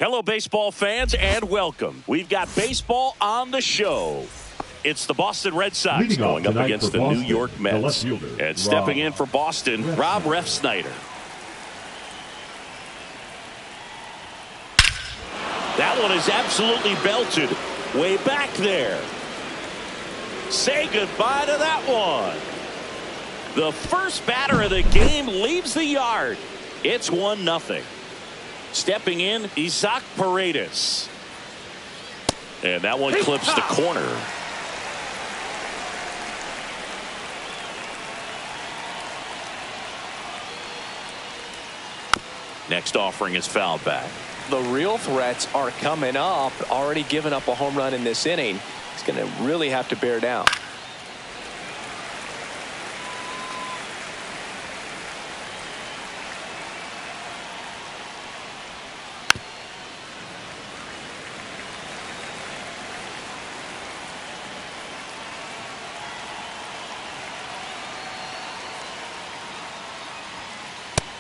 Hello, baseball fans, and welcome. We've got baseball on the show. It's the Boston Red Sox going up against the New York Mets. And stepping in for Boston, Rob Refsnyder. That one is absolutely belted way back there. Say goodbye to that one. The first batter of the game leaves the yard. It's 1-0. Stepping in, Isaac Paredes. And that one clips the corner. Next offering is fouled back. The real threats are coming up. Already given up a home run in this inning. He's going to really have to bear down.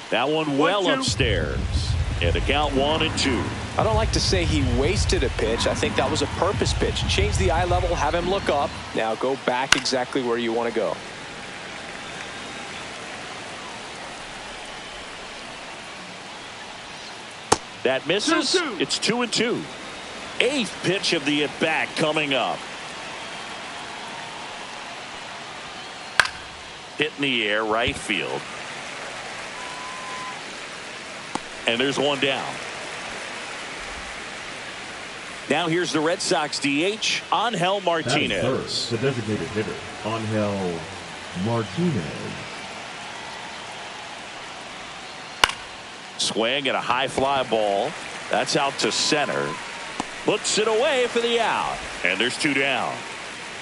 That one well upstairs. And a count 1-2. I don't like to say he wasted a pitch. I think that was a purpose pitch. Change the eye level, have him look up. Now go back exactly where you want to go. That misses. It's 2-2. Eighth pitch of the at-bat coming up. Hit in the air, right field. And there's one down. Now here's the Red Sox DH, Angel Martinez. The designated hitter, Angel Martinez. Swing and a high fly ball. That's out to center. Puts it away for the out. And there's two down.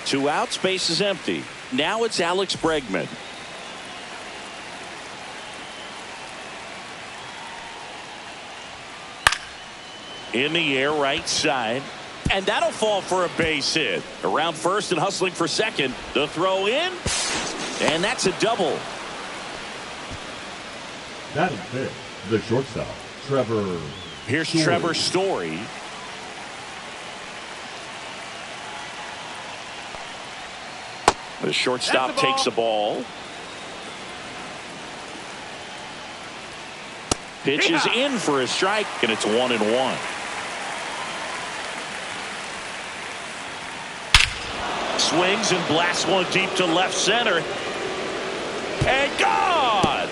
Two outs, base is empty. Now it's Alex Bregman. In the air, right side. And that'll fall for a base hit. Around first and hustling for second. The throw in. And that's a double. That is it. The shortstop, Trevor. Here's Story. Trevor Story. The shortstop takes the ball. Pitch is in for a strike, and it's 1-1. Swings and blasts one deep to left center. And gone!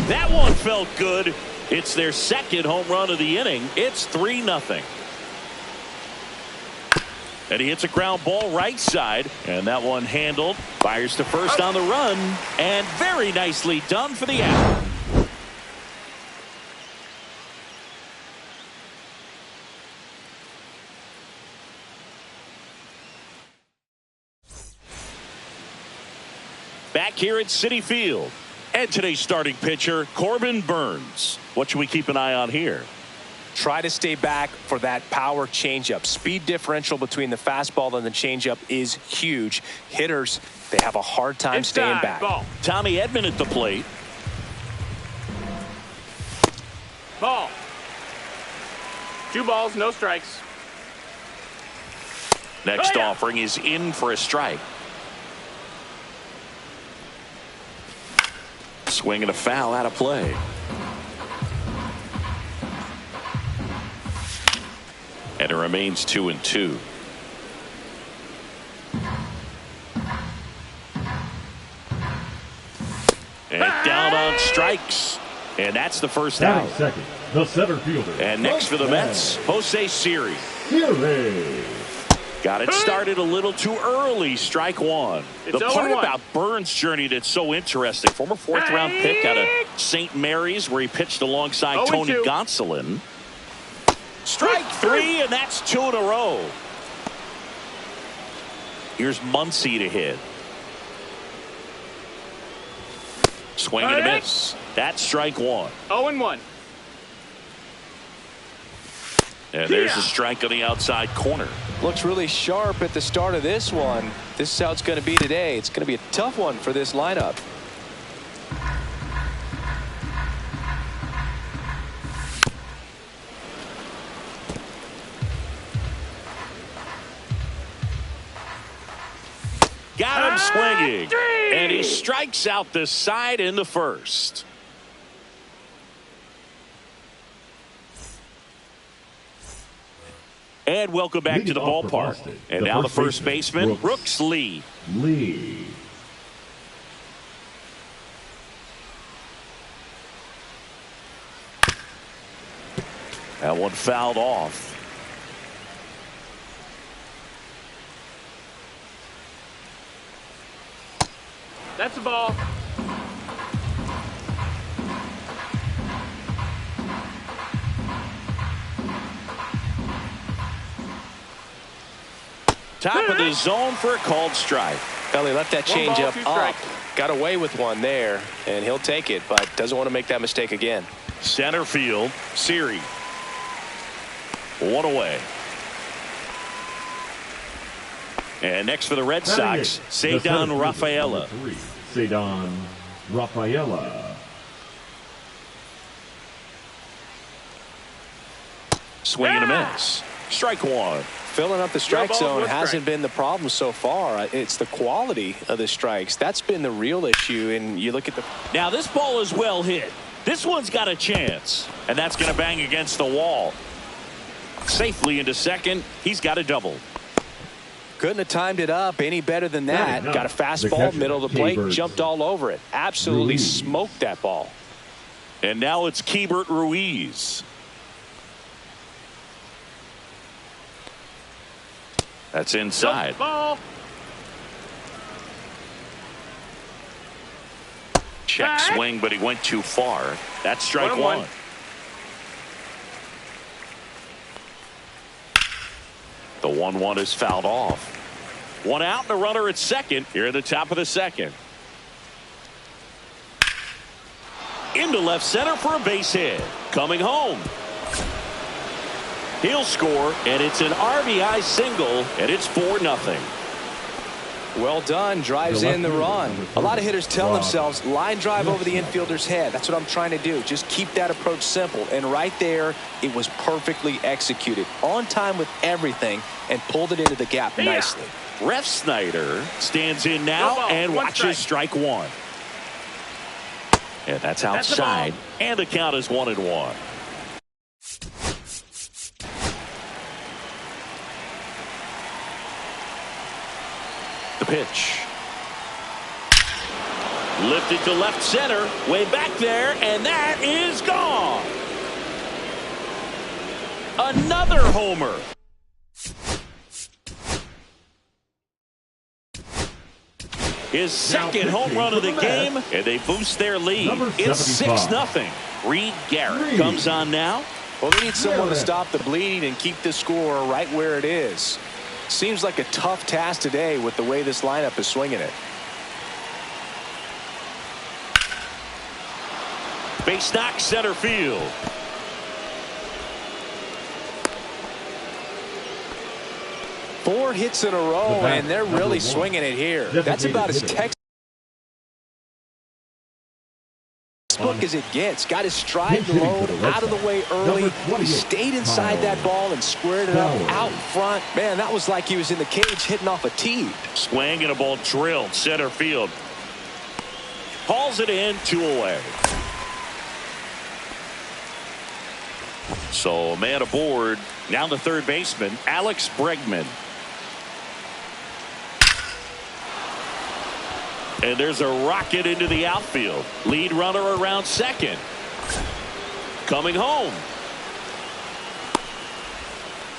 That one felt good. It's their second home run of the inning. It's 3-0. And he hits a ground ball right side. And that one handled. Fires to first on the run. And very nicely done for the out. Back here at Citi Field. And today's starting pitcher, Corbin Burnes. What should we keep an eye on here? Try to stay back for that power changeup. Speed differential between the fastball and the changeup is huge. Hitters, they have a hard time staying back. Ball. Tommy Edman at the plate. Ball. 2 balls, no strikes. Next offering is in for a strike. Swing and a foul out of play. And it remains 2-2. And down on strikes. And that's the first out. Second, the center fielder. And next for the Mets, Jose Siri. Got it started a little too early. Strike one. The part about Burnes' journey that's so interesting. Former fourth-round pick out of St. Mary's, where he pitched alongside Tony Gonsolin. Strike three, and that's 2 in a row. Here's Muncy to hit. Swing and a miss. That's strike one. 0-1. And there's a strike on the outside corner. Looks really sharp at the start of this one. This is how it's going to be today. It's going to be a tough one for this lineup. swinging. And he strikes out the side in the first. And welcome back to the ballpark. And now the first baseman, Brooks Lee. That one fouled off. That's the ball. Top of the zone for a called strike. Well, he left that changeup up. Got away with one there, and he'll take it, but doesn't want to make that mistake again. Center field, Siri. One away. And next for the Red Sox, Ceddanne Rafaela. Ceddanne Rafaela. Swing and a miss. Strike one. Filling up the strike zone hasn't been the problem so far. It's the quality of the strikes. That's been the real issue. And you look at the. Now this ball is well hit. This one's got a chance. And that's going to bang against the wall. Safely into second. He's got a double. Couldn't have timed it up any better than that. Got a fastball, middle of the plate, jumped all over it. Absolutely smoked that ball. And now it's Keibert Ruiz. That's inside. Ball. Check swing, but he went too far. That's strike one. The 1-1 is fouled off. One out and a runner at second here at the top of the second. Into left center for a base hit. Coming home. He'll score, and it's an RBI single, and it's 4-0. Well done. Drives in the run. A lot of hitters tell themselves, line drive over the infielder's head. That's what I'm trying to do. Just keep that approach simple. And right there, it was perfectly executed. On time with everything, and pulled it into the gap nicely. Ref Snyder stands in now and watches strike one. And that's outside. And the count is 1-1. The pitch. Lifted to left center. Way back there. And that is gone. Another homer. His second home run of the game, and they boost their lead. It's 6-0. Reed Garrett comes on now. Well, they need someone to stop the bleeding and keep the score right where it is. Seems like a tough task today with the way this lineup is swinging it. Base knock center field. Four hits in a row, and they're really swinging it here. That's about as textbook as it gets. Got his stride load out of the way early. He stayed inside that ball and squared it up out front. Man, that was like he was in the cage hitting off a tee. Swing and a ball drilled center field. Hauls it in, 2 away. So a man aboard. Now the third baseman, Alex Bregman. And there's a rocket into the outfield. Lead runner around second. Coming home.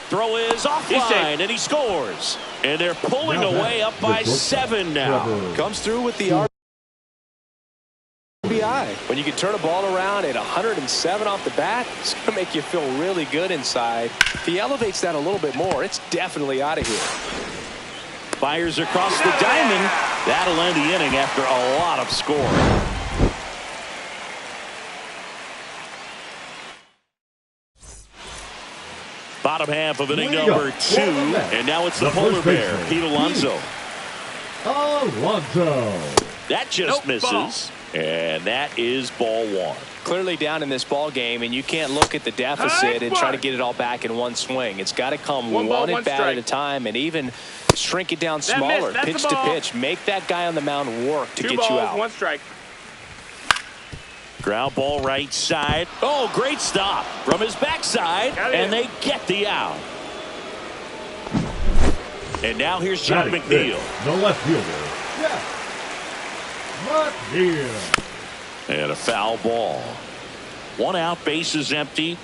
Throw is offline, and he scores. And they're pulling away up by 7 now. Comes through with the RBI. When you can turn a ball around at 107 off the bat, it's going to make you feel really good inside. If he elevates that a little bit more, it's definitely out of here. Fires across the diamond. That'll end the inning after a lot of scoring. Bottom half of inning number 2. And now it's the polar bear, Pete Alonso. That just misses. And that is ball 1. Clearly down in this ball game, and you can't look at the deficit and try to get it all back in one swing. It's got to come one at bat at a time, and even Shrink it down That smaller, missed. That's pitch the to ball. pitch. Make that guy on the mound work to Two get balls, you out. 1 strike. Ground ball right side. Oh, great stop from his backside, and they get the out. And now here's Jack McNeil. The left fielder, Jack McNeil. And a foul ball. 1 out, bases empty.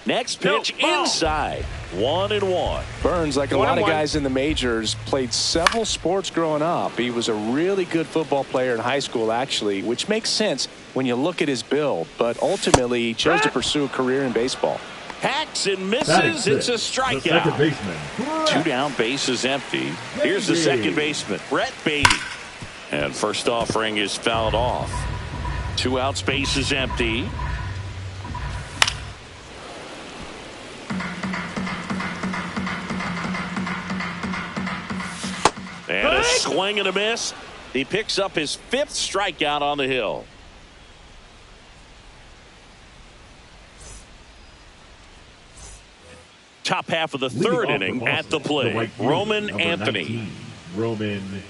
Next pitch inside. 1-1. Burns, like a lot of 1-1. guys in the majors, played several sports growing up. He was a really good football player in high school, actually, which makes sense when you look at his build. But ultimately, he chose to pursue a career in baseball. Hacks and misses. It's a The second strikeout. baseman, 2 down, bases empty. Here's the second baseman, Brett Beatty. And first offering is fouled off. 2 outs, bases empty. And a swing and a miss. He picks up his 5th strikeout on the hill. Top half of the leading 3rd off inning for at the Boston, plate. right fielder, Roman number Anthony. 19, Roman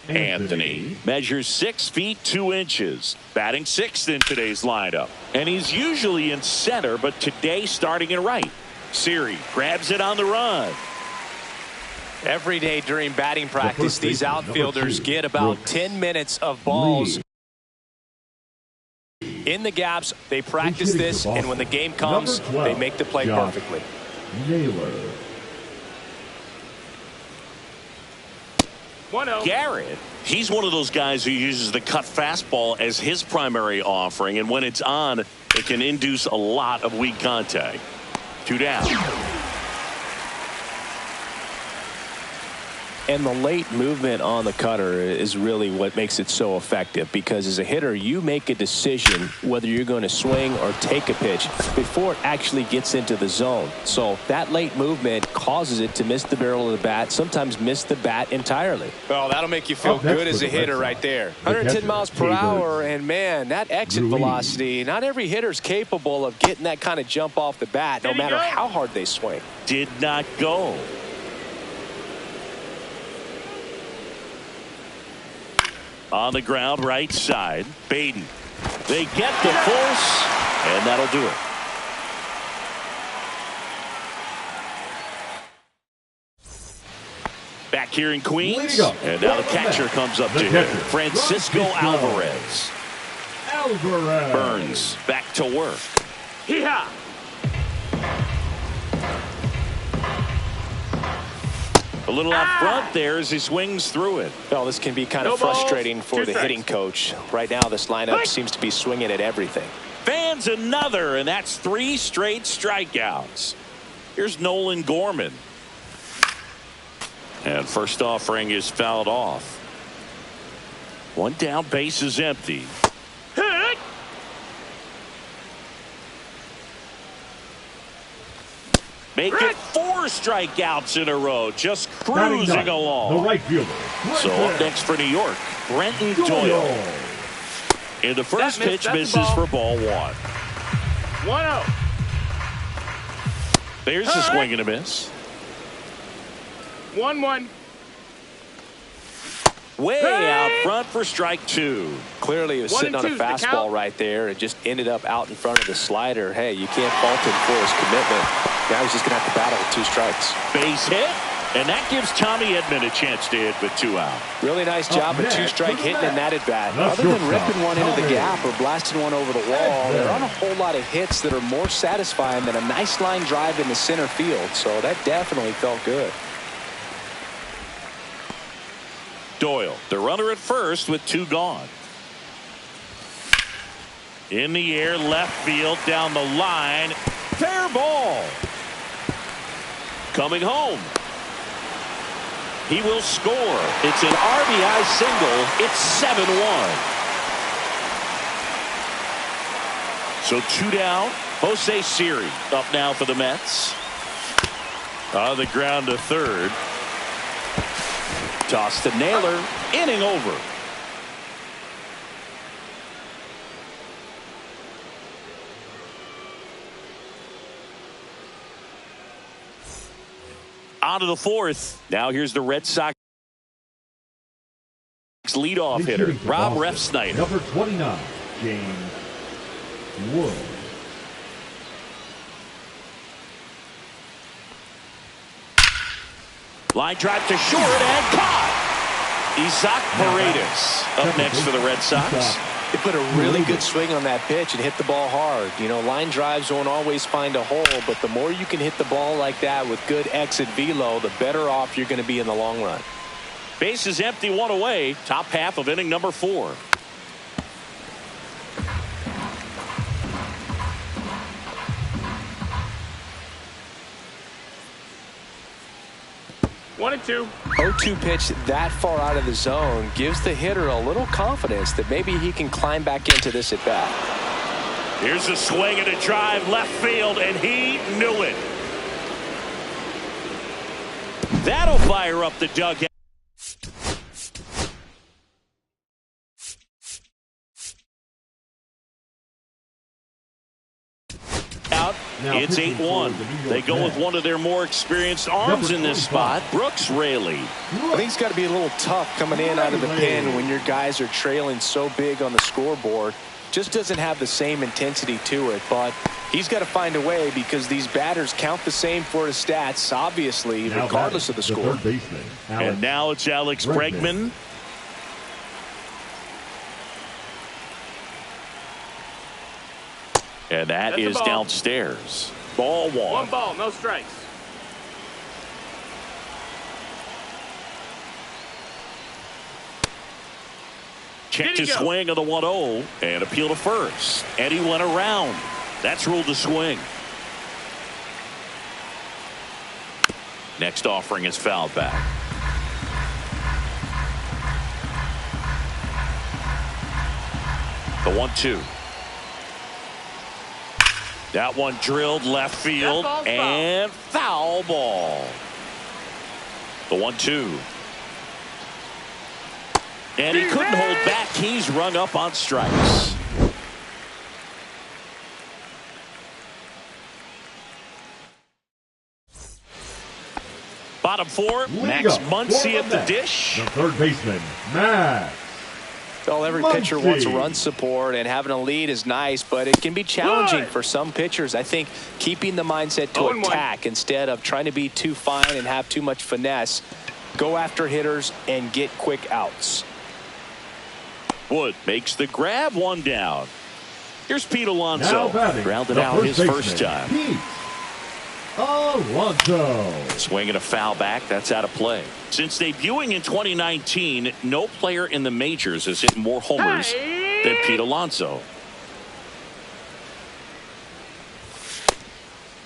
Anthony measures 6 feet 2 inches, batting 6th in today's lineup. And he's usually in center, but today starting in right. Siri grabs it on the run. Every day during batting practice, these baseman, outfielders number 2, get about Brooks 10 minutes of balls Lee. in the gaps. They practice this, and when the game comes, Number 12, they make the play Josh perfectly. Naylor. 1-0. Garrett, he's one of those guys who uses the cut fastball as his primary offering, and when it's on, it can induce a lot of weak contact. 2 down. And the late movement on the cutter is really what makes it so effective, because as a hitter, you make a decision whether you're going to swing or take a pitch before it actually gets into the zone. So that late movement causes it to miss the barrel of the bat, sometimes miss the bat entirely. Well, that'll make you feel good as a hitter right there. 110 miles per hour, and man, that exit velocity, not every hitter's capable of getting that kind of jump off the bat, no matter how hard they swing. Did not go. On the ground, right side, Baden. They get the force, and that'll do it. Back here in Queens, and now the catcher comes up to him. Francisco Alvarez. Burns back to work. Hee-haw. A little out front there as he swings through it. Well, this can be kind of frustrating for the hitting coach. Right now, this lineup seems to be swinging at everything. Fans another, and that's 3 straight strikeouts. Here's Nolan Gorman. And first offering is fouled off. 1 down, base is empty. Make it 4 strikeouts in a row, just cruising along. The right fielder. So up next for New York, Brenton Doyle. In the first pitch, misses for ball 1. 1-0. There's a swing and a miss. 1-1. Way out front for strike 2. Clearly, he was sitting on a fastball right there and just ended up out in front of the slider. Hey, you can't fault him for his commitment. Now he's just going to have to battle with 2 strikes. Base hit, and that gives Tommy Edman a chance to hit with 2 out. Really nice job of 2-strike hitting in that at bat. Other than ripping one into the gap or blasting one over the wall, there aren't a whole lot of hits that are more satisfying than a nice line drive in the center field. So that definitely felt good. Doyle, the runner at first with 2 gone. In the air, left field, down the line. Fair ball. Coming home. He will score. It's an RBI single. It's 7-1. So 2 down. Jose Siri up now for the Mets. On the ground to third. Toss to Naylor. Inning over. On to the fourth. Now here's the Red Sox leadoff hitter, Rob Refsnyder. Number 29, James Wood. Line drive to short and caught. Isaac Paredes up next for the Red Sox. They put a really good swing on that pitch and hit the ball hard. You know, line drives won't always find a hole, but the more you can hit the ball like that with good exit velo, the better off you're going to be in the long run. Base is empty, one away. Top half of inning number 4. 1-2. 0-2 pitch that far out of the zone gives the hitter a little confidence that maybe he can climb back into this at bat. Here's a swing and a drive left field, and he knew it. That'll fire up the dugout. It's 8-1. They go with one of their more experienced arms in this spot, Brooks Raley. I think it's got to be a little tough coming in out of the pen when your guys are trailing so big on the scoreboard. Just doesn't have the same intensity to it, but he's got to find a way because these batters count the same for his stats, obviously, regardless of the score. And now it's Alex Bregman. And that is downstairs. Ball 1. 1 ball, no strikes. Checked his swing on the 1-0 and appeal to first. And he went around. That's ruled a swing. Next offering is fouled back. The 1-2. That one drilled left field and foul ball. The 1-2. And he couldn't hold back. He's rung up on strikes. Bottom 4, Max Muncy at the dish. The third baseman, Max. Well, every pitcher wants run support, and having a lead is nice, but it can be challenging for some pitchers. I think keeping the mindset to attack instead of trying to be too fine and have too much finesse. Go after hitters and get quick outs. Wood makes the grab, 1 down. Here's Pete Alonso. Grounded out his first time. Pete Alonso. Swinging a foul back. That's out of play. Since debuting in 2019, no player in the majors has hit more homers than Pete Alonso.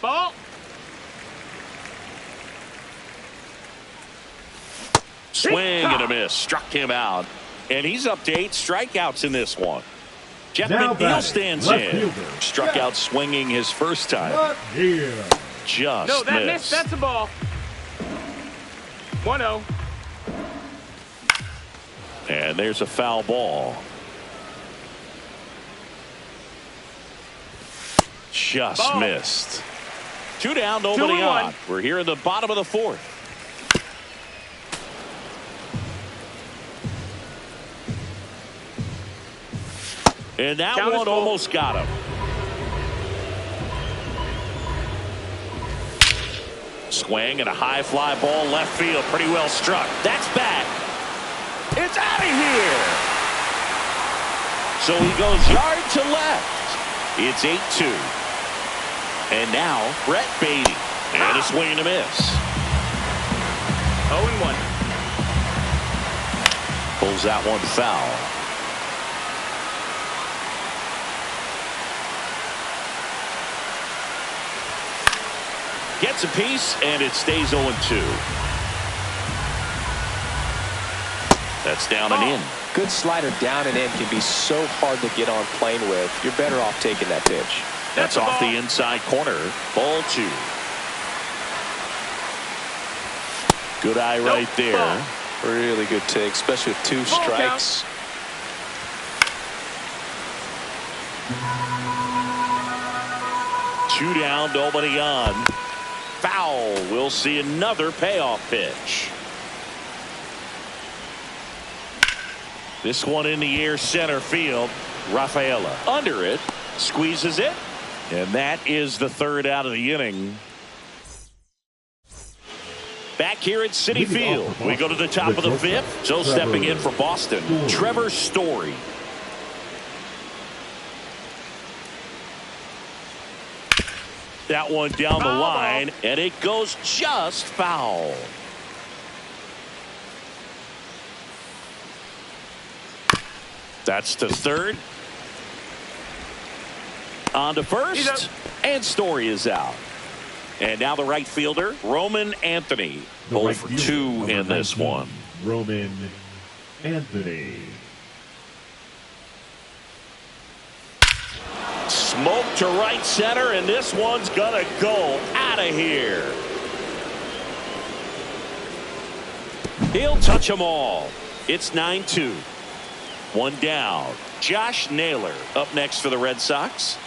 Ball. Swing and a miss. Struck him out. And he's up to 8 strikeouts in this one. Jeff McNeil stands in. Struck out swinging his first time. Just missed. That's a ball. 1-0. And there's a foul ball. Just missed. 2 down, nobody on. We're here in the bottom of the 4th. And that one almost got him. Swing and a high fly ball left field. Pretty well struck. That's back. It's out of here. So he goes yard to left. It's 8-2. And now Brett Beatty. And a swing and a miss. 0-1. Pulls that one foul. Gets a piece, and it stays 0-2. That's down and in. Good slider down and in can be so hard to get on plane with. You're better off taking that pitch. That's off the inside corner. Ball 2. Good eye right there. Really good take, especially with 2 strikes. Two down, nobody on. foul. We'll see another payoff pitch. This one in the air, center field. Rafaela under it, squeezes it, and that is the third out of the inning. Back here at Citi Field, we go to the top of the fifth. So stepping in for Boston, Trevor Story. That one down the line, and it goes just foul. That's to third. On to first, and Story is out. And now the right fielder, Roman Anthony. 0 for 2 in this one. Roman Anthony. Smoke to right center, and this one's gonna go out of here. He'll touch them all. It's 9-2. One down. Josh Naylor up next for the Red Sox.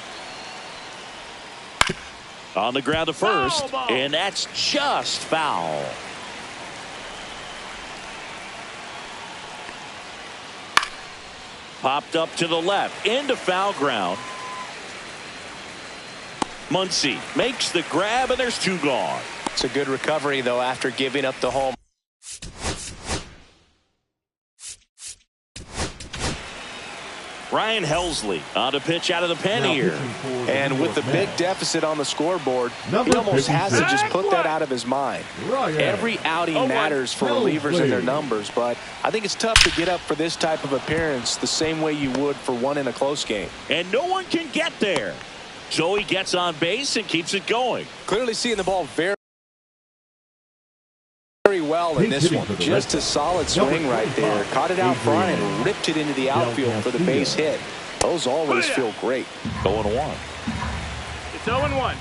On the ground to first, and that's just foul. Popped up to the left, into foul ground. Muncy makes the grab, and there's two gone. It's a good recovery, though, after giving up the home. Ryan Helsley on a pitch out of the pen here. And with the big deficit on the scoreboard, he almost has to just put that out of his mind. Every outing matters for relievers and their numbers, but I think it's tough to get up for this type of appearance the same way you would for one in a close game. And no one can get there. So he gets on base and keeps it going. Clearly seeing the ball very well in this one. Just a solid swing right there. Caught it out front and ripped it into the outfield for the base hit. Those always feel great. 0-1. It's 0-1.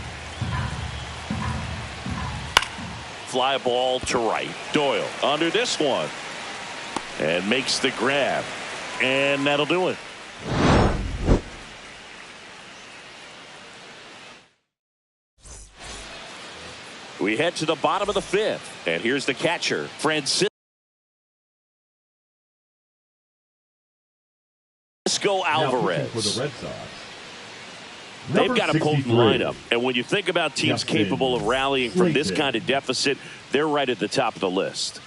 Fly ball to right. Doyle under this one. And makes the grab. And that'll do it. We head to the bottom of the fifth. And here's the catcher, Francisco Alvarez. For the Red Sox. They've got a potent lineup. And when you think about teams capable of rallying from this kind of deficit, they're right at the top of the list.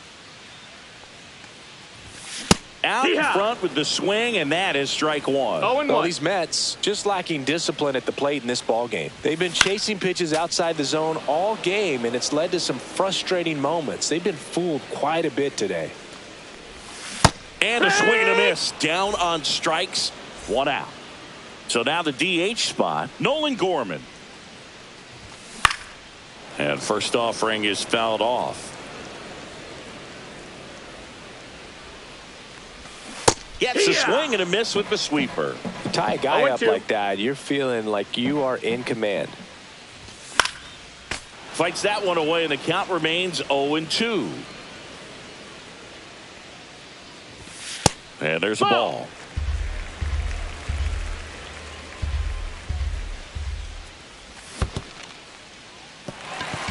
Out in front with the swing, and that is strike one. Well, these Mets just lacking discipline at the plate in this ball game. They've been chasing pitches outside the zone all game, and it's led to some frustrating moments. They've been fooled quite a bit today. And a swing and a miss. Down on strikes. One out. So now the DH spot, Nolan Gorman. And first offering is fouled off. Gets a swing and a miss with the sweeper. You tie a guy up like that, you're feeling like you are in command. Fights that one away, and the count remains 0-2. And there's a ball.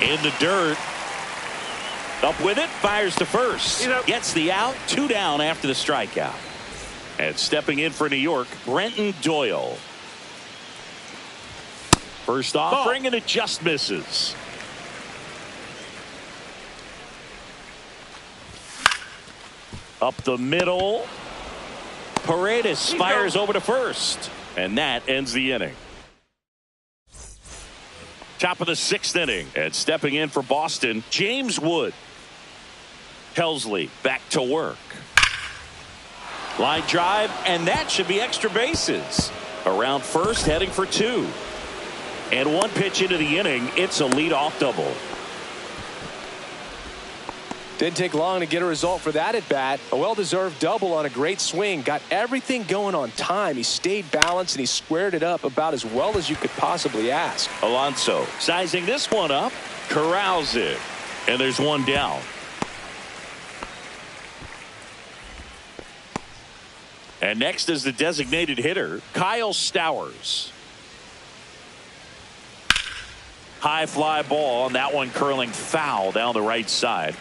In the dirt. Up with it, fires to first. Gets the out, 2 down after the strikeout. And stepping in for New York, Brenton Doyle. First offering, and it just misses. Up the middle. Paredes fires over to first. And that ends the inning. Top of the 6th inning. And stepping in for Boston, James Wood. Helsley back to work. Line drive, and that should be extra bases. Around first, heading for 2. And one pitch into the inning, it's a leadoff double. Didn't take long to get a result for that at bat. A well-deserved double on a great swing. Got everything going on time. He stayed balanced, and he squared it up about as well as you could possibly ask. Alonso sizing this one up, corrals it, and there's one down. And next is the designated hitter, Kyle Stowers. High fly ball, and that one curling foul down the right side.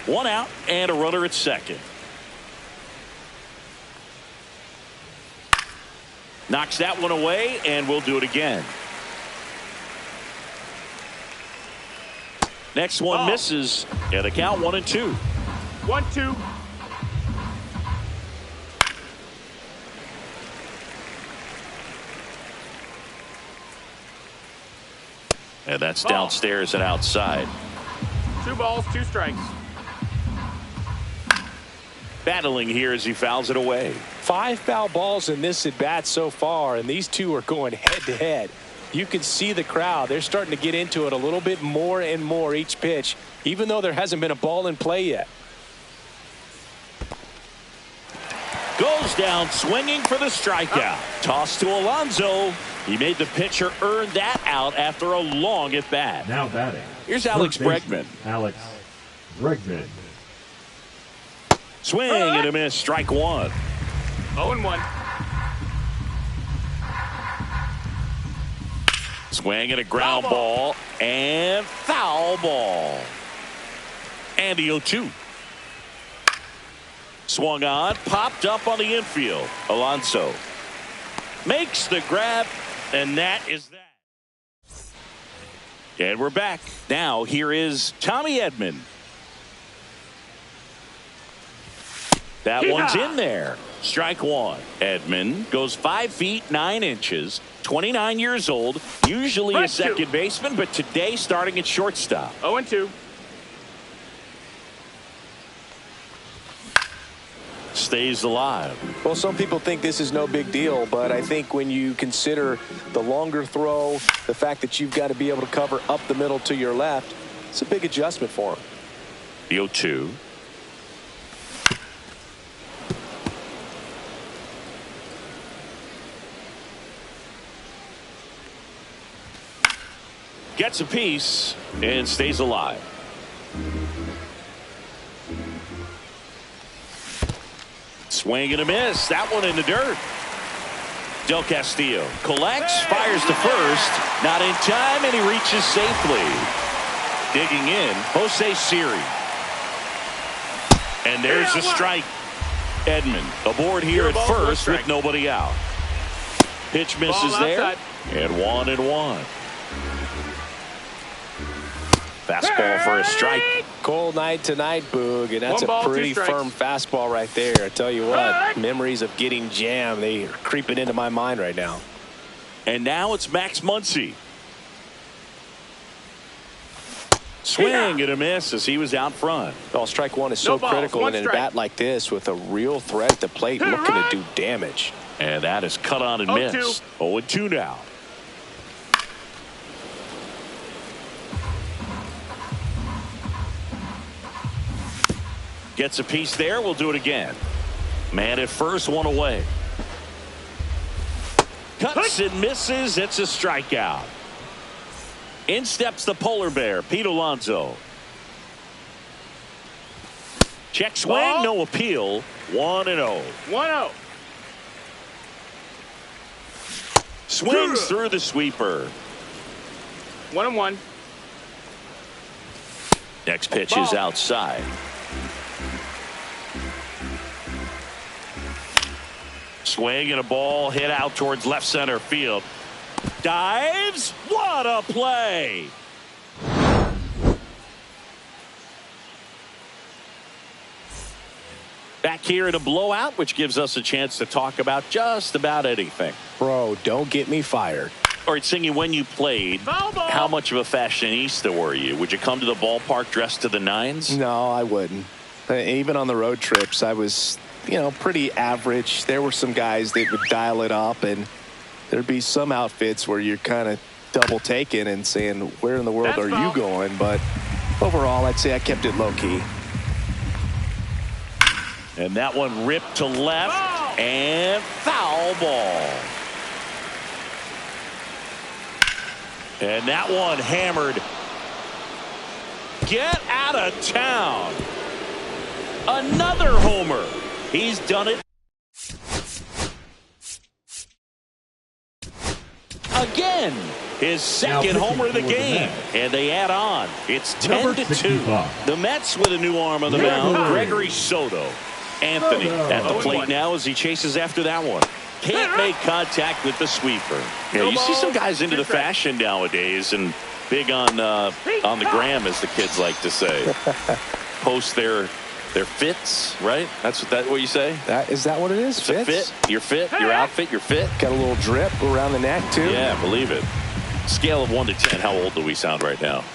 One out and a runner at second. Knocks that one away, and we'll do it again. Next one misses, and the count 1-2. 1-2. And that's downstairs and outside. 2 balls, 2 strikes. Battling here as he fouls it away. 5 foul balls in this at bat so far, and these two are going head to head. You can see the crowd. They're starting to get into it a little bit more and more each pitch, even though there hasn't been a ball in play yet. Goes down swinging for the strikeout. Toss to Alonso. He made the pitcher earn that out after a long at bat. Now batting. Here's Alex Bregman. Alex Bregman. Swing and a miss. Strike one. 0-1. Swing and a ground ball and foul ball. And the 0-2. Swung on, popped up on the infield. Alonso makes the grab, and that is that. And we're back. Now here is Tommy Edman. That one's in there. Strike one. Edman goes 5 feet 9 inches, 29 years old, usually a second baseman, but today starting at shortstop. 0-2. Stays alive. Well, some people think this is no big deal, but I think when you consider the longer throw, the fact that you've got to be able to cover up the middle to your left, it's a big adjustment for him. The 0-2. Gets a piece and stays alive. Swing and a miss. That one in the dirt. Del Castillo collects, fires to first. Not in time, and he reaches safely. Digging in, Jose Siri. And there's a strike. Edman aboard here at first with nobody out. Pitch misses there. And 1-1. Fastball for a strike. Cold night tonight, Boog, and that's a pretty firm fastball right there. I tell you what, memories of getting jammed, they are creeping into my mind right now. And now it's Max Muncy. Swing and a miss as he was out front. Well, strike one is so critical in a bat like this with a real threat at the plate looking to do damage. And that is cut on and missed. 0-2 now. Gets a piece there. We'll do it again. Man at first, one away. Cuts and misses. It's a strikeout. In steps the polar bear, Pete Alonso. Check swing, no appeal. 1-0. 1-0. Swings through the sweeper. 1-1. Next pitch is outside. Swing and a ball hit out towards left center field. Dives. What a play. Back here in a blowout, which gives us a chance to talk about just about anything. Bro, don't get me fired. All right, Singy, when you played, how much of a fashionista were you? Would you come to the ballpark dressed to the nines? No, I wouldn't. Even on the road trips, I was, pretty average. There were some guys that would dial it up, and there'd be some outfits where you're kind of double taking and saying, where in the world are you going? But overall, I'd say I kept it low key. And that one ripped to left and foul ball. And that one hammered. Get out of town. Another homer. He's done it. again. His second homer of the game. And they add on. It's 10-2. The Mets with a new arm on the mound. Gregory Soto. Anthony at the plate now as he chases after that one. Can't make contact with the sweeper. Yeah, you see some guys into the fashion nowadays and big on the gram, as the kids like to say. Post their fits, right? That's what you say? Is that what it is? It's a fit. Your fit, your outfit, your fit. Got a little drip around the neck, too. Yeah, believe it. Scale of 1 to 10, how old do we sound right now?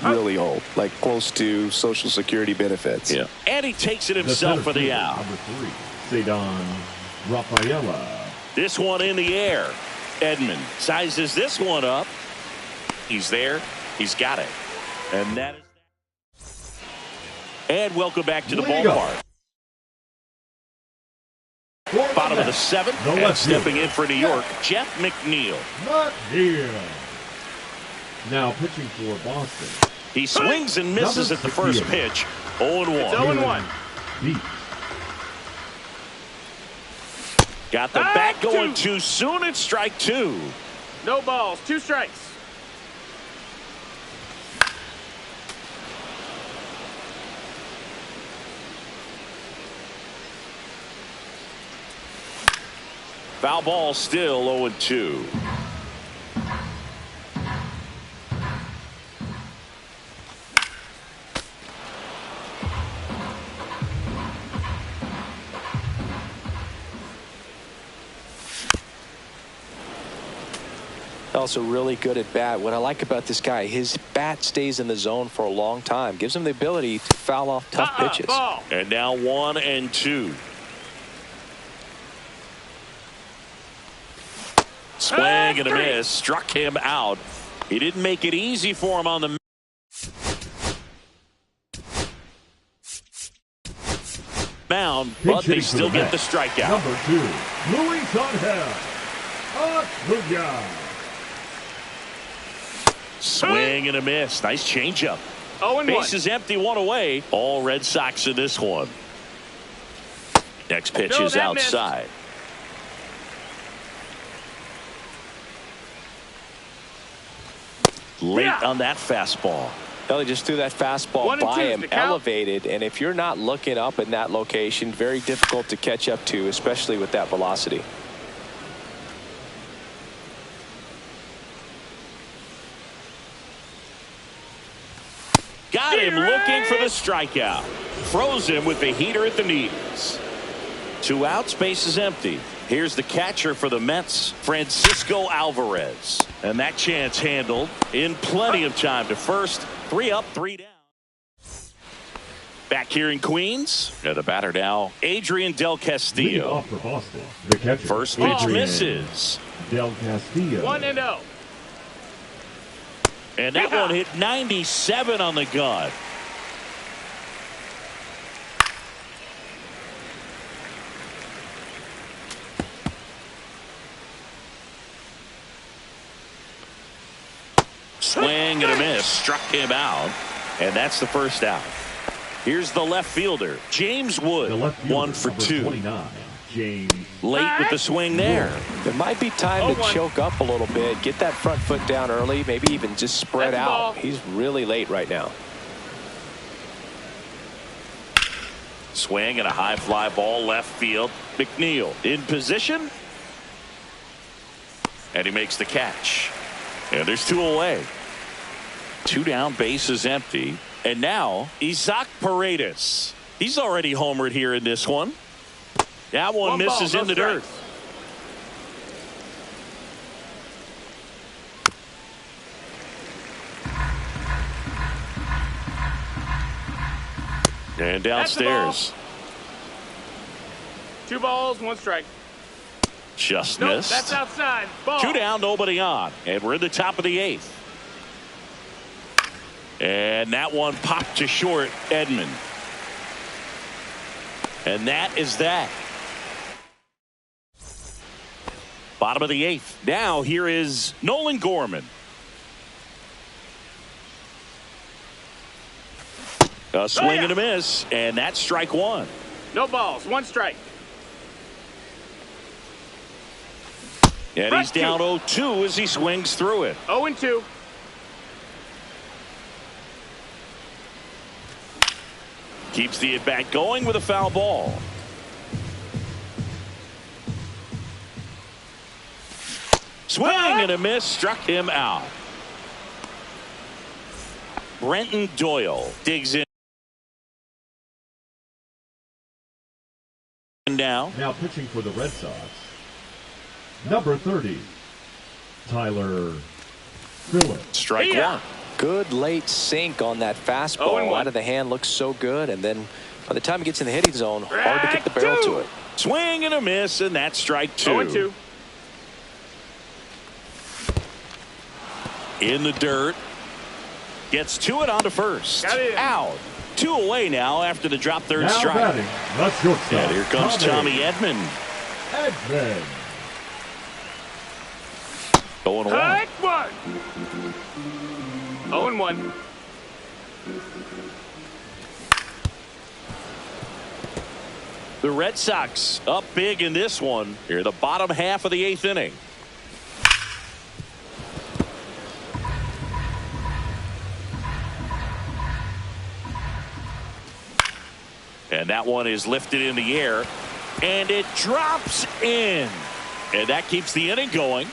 Really old, like close to Social Security benefits. Yeah. And he takes it himself for the out. Number 3, Cedon Rafaela. This one in the air. Edman sizes this one up. He's there. He's got it. And that is. And welcome back to the ballpark. Bottom of the 7th, and stepping in for New York, Jeff McNeil. Not here. Now pitching for Boston. He swings and misses at the first pitch. 0-1. It's 0-1. Deep. Got the bat going too soon. It's strike 2. No balls, 2 strikes. Foul ball still 0-2. Also really good at bat. What I like about this guy, his bat stays in the zone for a long time. Gives him the ability to foul off tough pitches. Ball. And now 1-2. Swing and a miss. Struck him out. He didn't make it easy for him on the mound, but they still get the strikeout. Number 2, Luis Angel Acuña. Swing and a miss. Nice changeup. 0-1. Bases empty, 1 away. All Red Sox in this one. Next pitch is outside. Late on that fastball. Well, they just threw that fastball by him, elevated, and if you're not looking up in that location, very difficult to catch up to, especially with that velocity. Got him looking for the strikeout. Froze him with the heater at the knees. 2 outs, base is empty. Here's the catcher for the Mets, Francisco Alvarez. And that chance handled in plenty of time to first. 3 up, 3 down. Back here in Queens. The batter now, Adrian Del Castillo. Off for Boston. The catcher, First pitch misses. Del Castillo. 1-0. And that one hit 97 on the gun. Swing and a miss. Struck him out. And that's the first out. Here's the left fielder, James Wood. 1 for 2. 29, James. Late with the swing there. It might be time to choke up a little bit, get that front foot down early, maybe even just spread out. He's really late right now. Swing and a high fly ball left field. McNeil in position. And he makes the catch. And there's 2 away. 2 down, base is empty. And now Isaac Paredes. He's already homered here in this one. That one misses in the dirt. And downstairs. 2 balls, 1 strike. Just Nope, missed. that's outside. Ball. 2 down, nobody on. And we're in the top of the 8th. And that one popped to short, Edman. And that is that. Bottom of the 8th. Now here is Nolan Gorman. A swing and a miss, and that's strike 1. No balls, 1 strike. And he's down 0-2 as he swings through it. 0-2. Keeps the at-bat going with a foul ball. Swing and a miss, struck him out. Brenton Doyle digs in. Now pitching for the Red Sox, number 30, Tyler Phillips. Strike one. Good late sink on that fastball. 0-1. Out of the hand, looks so good, and then by the time he gets in the hitting zone, hard to get the barrel to it. Swing and a miss, and that's strike two. 0-2. In the dirt. Gets to it onto first. Got it. Out. 2 away now after the drop third Now strike. batting, the shortstop. And here comes Tommy Edman. Edman. 0-1. Hike one. 0-1. The Red Sox up big in this one. Here, the bottom half of the 8th inning. And that one is lifted in the air, and it drops in. And that keeps the inning going.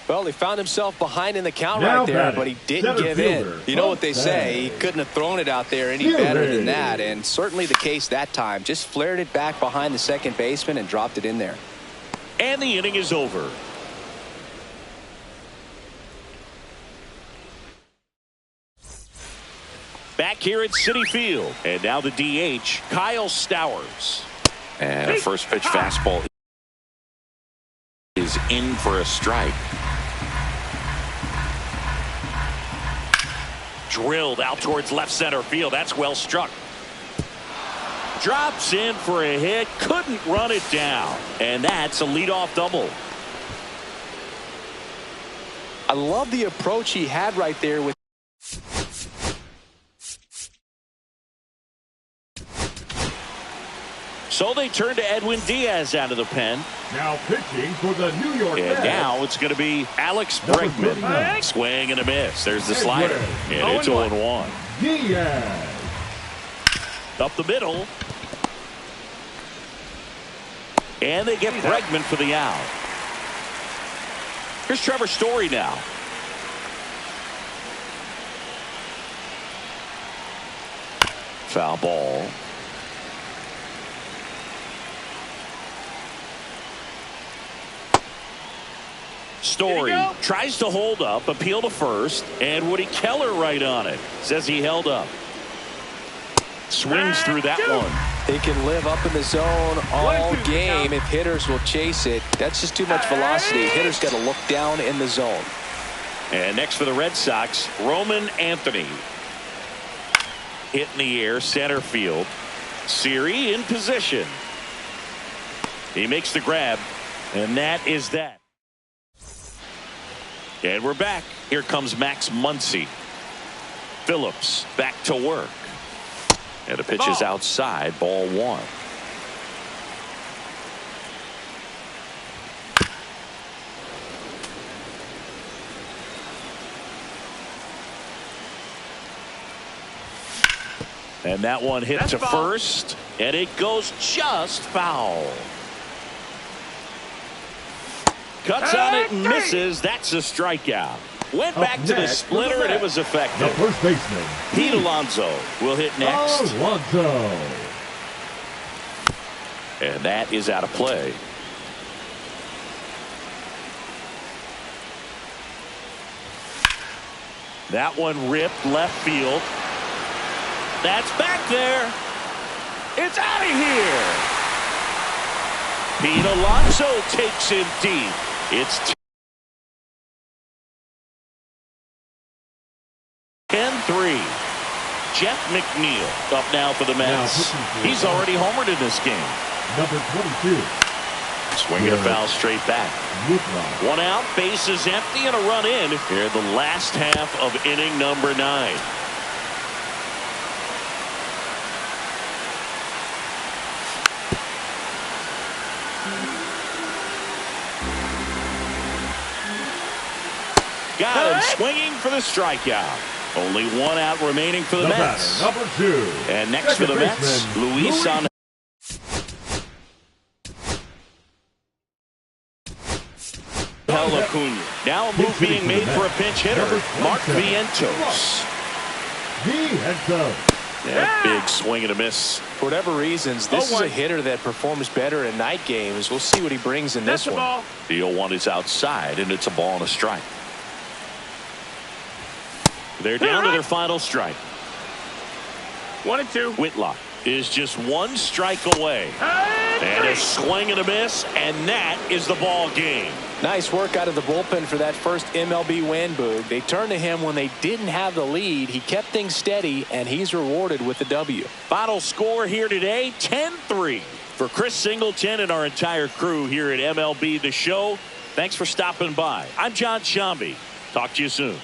Well, he found himself behind in the count Now right there, batting, but he didn't center give fielder, in. You know what they say, he Jose. couldn't have thrown it out there any Fielding. better than that, and certainly the case that time. Just flared it back behind the second baseman and dropped it in there. And the inning is over. Back here at Citi Field. And now the DH, Kyle Stowers. And a first pitch fastball is in for a strike. Drilled out towards left center field. That's well struck. Drops in for a hit. Couldn't run it down. And that's a leadoff double. I love the approach he had right there with So they turn to Edwin Diaz out of the pen. Now pitching for the New York And Mets. now it's going to be Alex Number Bregman. 39. Swing and a miss. There's the slider. And it's 0-1. Diaz. Up the middle. And they get Bregman for the out. Here's Trevor Story now. Foul ball. Story tries to hold up, appeal to first, and Woody Keller right on it. Says he held up. Swings through that one. He can live up in the zone all game if hitters will chase it. That's just too much velocity. Hitters got to look down in the zone. And next for the Red Sox, Roman Anthony. Hit in the air, center field. Siri in position. He makes the grab, and that is that. And we're back. Here comes Max Muncy. Phillips back to work. And the pitch is outside, ball one. And that one hit to first, and it goes just foul. Cuts on it and misses. That's a strikeout. Went back to the splitter, and it was effective. The first baseman, Pete Alonso will hit next. Alonso. And that is out of play. That one ripped left field. That's back there. It's out of here. Pete Alonso takes him deep. It's 10-3. Jeff McNeil up now for the Mets. He's already homered in this game. Number 22. Swinging a foul straight back. One out, bases empty, and a run in here in the last half of inning number 9. Got him swinging for the strikeout. Only one out remaining for the Mets. Number 2. And next for the Mets, Luis on. Acuna. Now a move being made for a pinch hitter, Mark Vientos. Yeah, big swing and a miss. For whatever reasons, this is a hitter that performs better in night games. We'll see what he brings in this one. The 0-1 is outside, and it's a ball and a strike. They're down to their final strike. 1-2. Whitlock is just one strike away. And a swing and a miss, and that is the ball game. Nice work out of the bullpen for that first MLB win, Boog. They turned to him when they didn't have the lead. He kept things steady, and he's rewarded with the W. Final score here today, 10-3. For Chris Singleton and our entire crew here at MLB The Show, thanks for stopping by. I'm John Shambi. Talk to you soon.